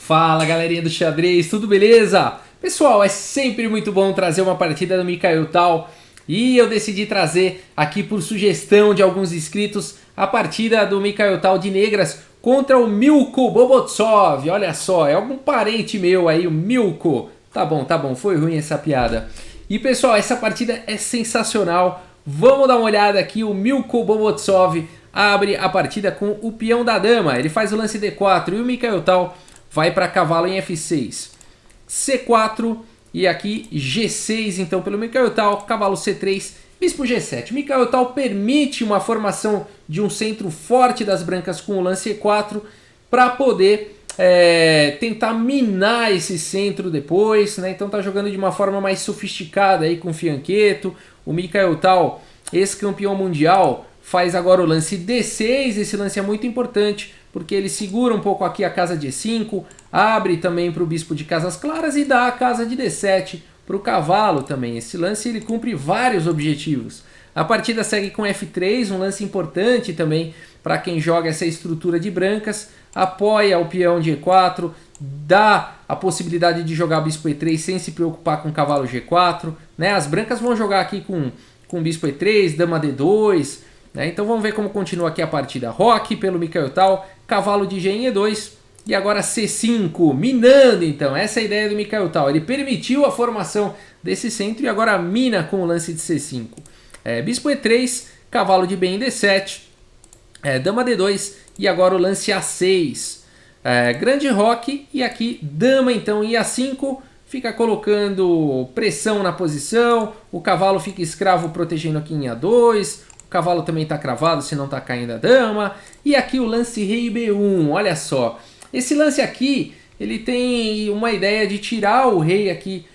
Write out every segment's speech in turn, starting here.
Fala galerinha do xadrez, tudo beleza? Pessoal, é sempre muito bom trazer uma partida do Mikhail Tal e eu decidi trazer aqui por sugestão de alguns inscritos a partida do Mikhail Tal de negras contra o Milko Bobotsov. Olha só, é algum parente meu aí, o Milko. Tá bom, foi ruim essa piada. E pessoal, essa partida é sensacional. Vamos dar uma olhada aqui, o Milko Bobotsov abre a partida com o peão da dama. Ele faz o lance D4 e o Mikhail Tal vai para cavalo em F6, C4 e aqui G6, então pelo Mikhail Tal, cavalo C3, bispo G7. Mikhail Tal permite uma formação de um centro forte das brancas com o lance E4 para poder tentar minar esse centro depois, né? Então tá jogando de uma forma mais sofisticada aí com fianqueto. O Mikhail Tal, ex-campeão mundial, faz agora o lance D6, esse lance é muito importante, porque ele segura um pouco aqui a casa de E5, abre também para o bispo de casas claras e dá a casa de D7 para o cavalo também. Esse lance ele cumpre vários objetivos. A partida segue com F3, um lance importante também para quem joga essa estrutura de brancas, apoia o peão de E4, dá a possibilidade de jogar bispo E3 sem se preocupar com cavalo G4, né? As brancas vão jogar aqui com bispo E3, dama D2, né? Então vamos ver como continua aqui a partida. Roque pelo Mikhail Tal, cavalo de G em E2 e agora C5, minando então. Essa é a ideia do Mikhail Tal. Ele permitiu a formação desse centro e agora mina com o lance de C5. Bispo E3, cavalo de B em D7, dama D2 e agora o lance A6. Grande roque e aqui dama então em A5, fica colocando pressão na posição, o cavalo fica escravo protegendo aqui em A2, o cavalo também está cravado se não está caindo a dama, e aqui o lance rei B1, olha só, esse lance aqui ele tem uma ideia de tirar o rei aqui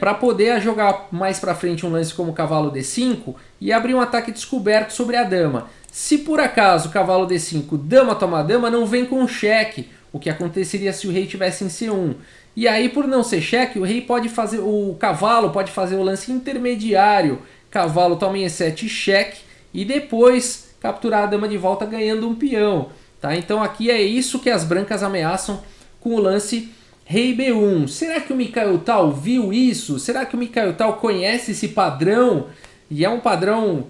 para poder jogar mais para frente um lance como cavalo D5 e abrir um ataque descoberto sobre a dama. Se por acaso cavalo D5, dama toma dama, não vem com cheque, o que aconteceria se o rei tivesse em C1. E aí, por não ser cheque, o rei pode fazer, o cavalo pode fazer o lance intermediário, cavalo toma em E7 cheque, e depois capturar a dama de volta ganhando um peão. Tá? Então aqui é isso que as brancas ameaçam com o lance rei B1. Será que o Mikhail Tal viu isso? Será que o Mikhail Tal conhece esse padrão? E é um padrão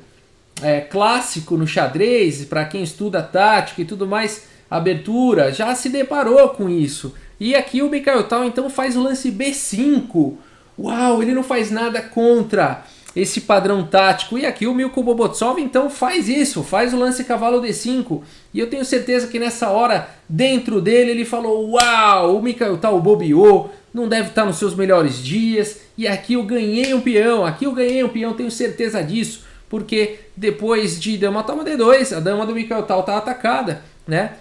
clássico no xadrez, para quem estuda tática e tudo mais, abertura, já se deparou com isso. E aqui o Mikhail Tal então faz o lance B5. Uau, ele não faz nada contra esse padrão tático. E aqui o Milko Bobotsov então faz isso, faz o lance cavalo D5. E eu tenho certeza que nessa hora, dentro dele, ele falou: uau, o Mikhail Tal bobeou, não deve estar nos seus melhores dias. E aqui eu ganhei um peão, tenho certeza disso. Porque depois de dama toma D2, a dama do Mikhail Tal está atacada, né?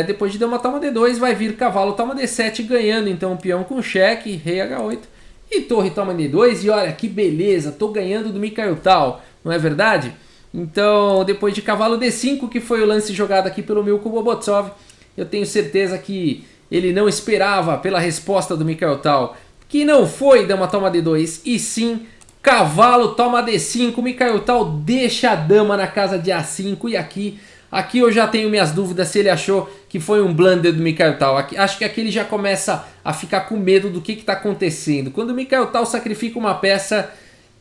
Depois de dama toma D2, vai vir cavalo toma D7, ganhando então o peão com cheque, rei H8 e torre toma D2. E olha que beleza, tô ganhando do Mikhail Tal, não é verdade? Então, depois de cavalo D5, que foi o lance jogado aqui pelo Milko Bobotsov, eu tenho certeza que ele não esperava pela resposta do Mikhail Tal, que não foi dama toma D2, e sim cavalo toma D5. O Mikhail Tal deixa a dama na casa de A5 e aqui eu já tenho minhas dúvidas se ele achou que foi um blunder do Mikhail Tal. Acho que aqui ele já começa a ficar com medo do que está acontecendo. Quando o Mikhail Tal sacrifica uma peça,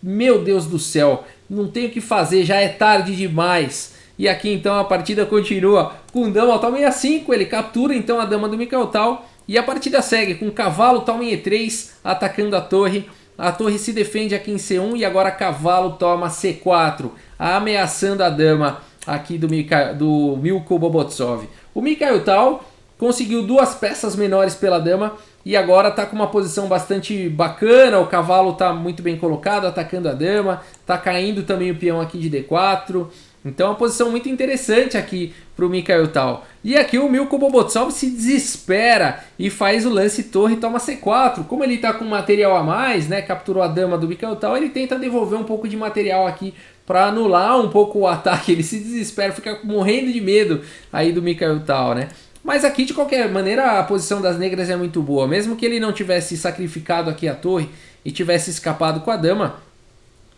meu Deus do céu, não tem o que fazer, já é tarde demais. E aqui então a partida continua com dama toma em A5, ele captura então a dama do Mikhail Tal e a partida segue com cavalo toma em E3, atacando a torre. A torre se defende aqui em C1 e agora cavalo toma C4, ameaçando a dama aqui do Milko Bobotsov. O Mikhail Tal conseguiu duas peças menores pela dama e agora está com uma posição bastante bacana. O cavalo está muito bem colocado, atacando a dama, está caindo também o peão aqui de D4. Então é uma posição muito interessante aqui para o Mikhail Tal. E aqui o Milko Bobotsov se desespera e faz o lance torre toma C4. Como ele está com material a mais, né, capturou a dama do Mikhail Tal, ele tenta devolver um pouco de material aqui para anular um pouco o ataque. Ele se desespera, fica morrendo de medo aí do Mikhail Tal, né? Mas aqui, de qualquer maneira, a posição das negras é muito boa. Mesmo que ele não tivesse sacrificado aqui a torre e tivesse escapado com a dama,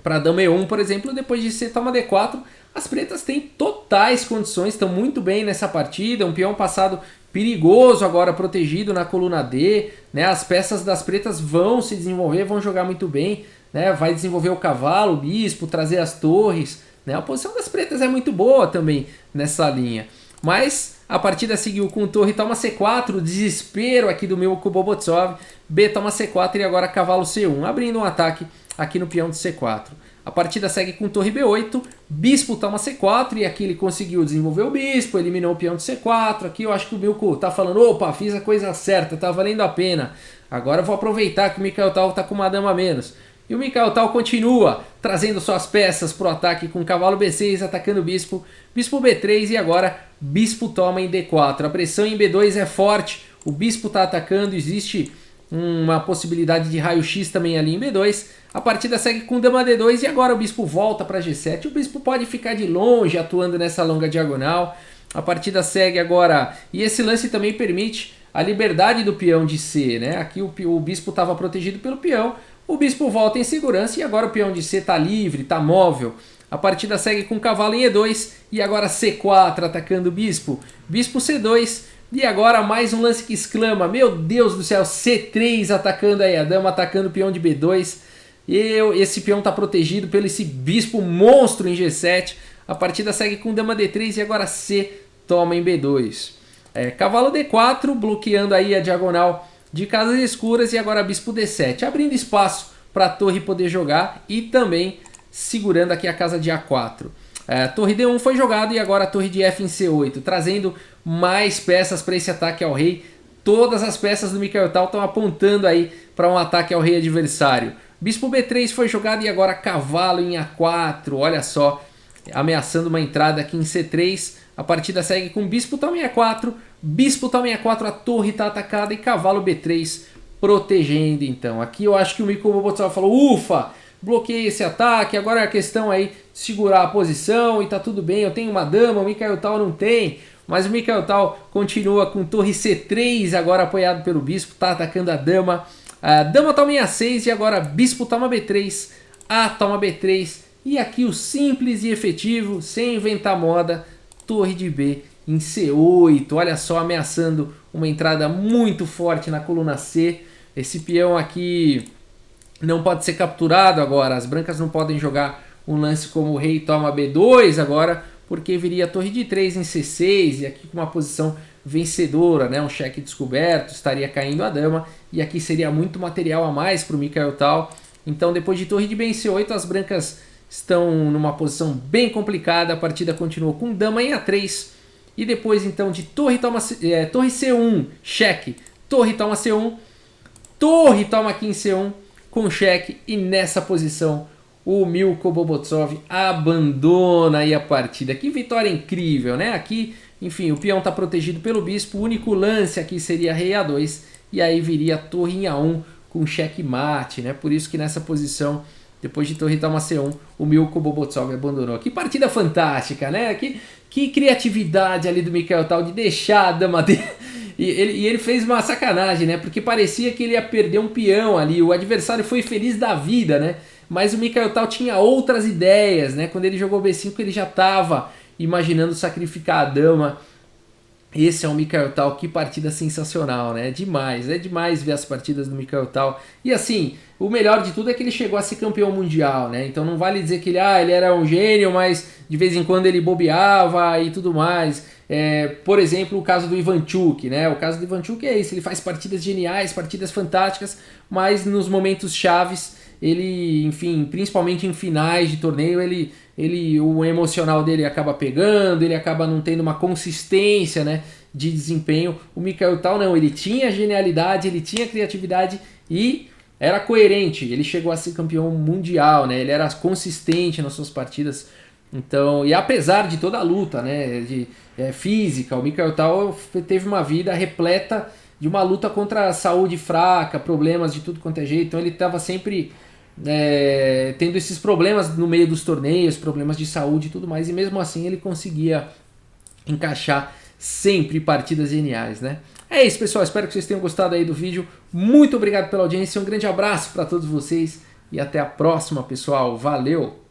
para dama E1, por exemplo, depois de C toma D4, as pretas têm totais condições, estão muito bem nessa partida. Um peão passado perigoso agora, protegido na coluna D, né? As peças das pretas vão se desenvolver, vão jogar muito bem, né? Vai desenvolver o cavalo, o bispo, trazer as torres, né? A posição das pretas é muito boa também nessa linha. Mas a partida seguiu com torre toma C4, desespero aqui do meu Kubobotsov, B toma C4 e agora cavalo C1, abrindo um ataque aqui no peão de C4. A partida segue com torre B8, bispo toma C4 e aqui ele conseguiu desenvolver o bispo, eliminou o peão de C4. Aqui eu acho que o Milko tá falando, opa, fiz a coisa certa, tá valendo a pena. Agora eu vou aproveitar que o Mikhail Tal tá com uma dama a menos. E o Mikhail Tal continua trazendo suas peças para o ataque com cavalo B6, atacando o bispo, bispo B3 e agora bispo toma em D4. A pressão em B2 é forte, o bispo está atacando, existe uma possibilidade de raio-x também ali em B2. A partida segue com dama D2 e agora o bispo volta para G7. O bispo pode ficar de longe atuando nessa longa diagonal. A partida segue agora, e esse lance também permite a liberdade do peão de C, né? Aqui o bispo estava protegido pelo peão. O bispo volta em segurança e agora o peão de C está livre, está móvel. A partida segue com cavalo em E2 e agora C4 atacando o bispo. Bispo C2 e agora mais um lance que exclama, meu Deus do céu, C3 atacando aí a dama, atacando o peão de B2. Esse peão está protegido pelo esse bispo monstro em G7. A partida segue com dama D3 e agora C toma em B2. Cavalo D4 bloqueando aí a diagonal de casas escuras e agora bispo D7, abrindo espaço para a torre poder jogar e também segurando aqui a casa de A4. Torre D1 foi jogado e agora a torre de F em C8, trazendo mais peças para esse ataque ao rei. Todas as peças do Mikhail Tal estão apontando aí para um ataque ao rei adversário. Bispo B3 foi jogado e agora cavalo em A4, olha só, ameaçando uma entrada aqui em C3. A partida segue com bispo toma em A4, bispo toma em A4, a torre está atacada e cavalo B3 protegendo então. Aqui eu acho que o Mikhail Bobotsov falou, ufa, bloqueei esse ataque, agora é a questão aí de segurar a posição e tá tudo bem, eu tenho uma dama, o Mikhail Tal não tem, mas o Mikhail Tal continua com torre C3 agora apoiado pelo bispo, tá atacando a dama. A dama toma em A6 e agora bispo toma B3, A toma B3 e aqui o simples e efetivo, sem inventar moda, torre de B em C8, olha só, ameaçando uma entrada muito forte na coluna C. Esse peão aqui não pode ser capturado agora, as brancas não podem jogar um lance como o rei toma B2 agora, porque viria a torre de 3 em C6 e aqui com uma posição vencedora, né? Um cheque descoberto, estaria caindo a dama e aqui seria muito material a mais para o Mikhail Tal. Então depois de torre de B em C8 as brancas estão numa posição bem complicada, a partida continuou com dama em A3 e depois então de torre C1, cheque, torre toma C1, torre toma aqui em C1 com cheque e nessa posição o Milko Bobotsov abandona aí a partida. Que vitória incrível, né? Aqui, enfim, o peão está protegido pelo bispo, o único lance aqui seria rei A2 e aí viria torre em A1 com cheque mate, né? Por isso que nessa posição, depois de torre toma C1, o Milko Bobotsov abandonou. Que partida fantástica, né? Que criatividade ali do Mikhail Tal de deixar a dama dele. E ele fez uma sacanagem, né? Porque parecia que ele ia perder um peão ali. O adversário foi feliz da vida, né? Mas o Mikhail Tal tinha outras ideias, né? Quando ele jogou B5 ele já estava imaginando sacrificar a dama. Esse é o Mikhail Tal, que partida sensacional, né? É demais ver as partidas do Mikhail Tal. E assim, o melhor de tudo é que ele chegou a ser campeão mundial, né? Então não vale dizer que ele era um gênio, mas de vez em quando ele bobeava e tudo mais. Por exemplo, o caso do Ivanchuk, né? O caso do Ivanchuk é isso, ele faz partidas geniais, partidas fantásticas, mas nos momentos chaves, ele, enfim, principalmente em finais de torneio, o emocional dele acaba pegando, ele acaba não tendo uma consistência, né, de desempenho. O Mikhail Tal não, ele tinha genialidade, ele tinha criatividade e era coerente, ele chegou a ser campeão mundial, né, ele era consistente nas suas partidas. Então, e apesar de toda a luta, né, física, o Mikhail Tal teve uma vida repleta de uma luta contra a saúde fraca, problemas de tudo quanto é jeito, então ele estava sempre tendo esses problemas no meio dos torneios, problemas de saúde e tudo mais, e mesmo assim ele conseguia encaixar sempre partidas geniais, né? É isso, pessoal, espero que vocês tenham gostado aí do vídeo, muito obrigado pela audiência, um grande abraço para todos vocês e até a próxima, pessoal, valeu!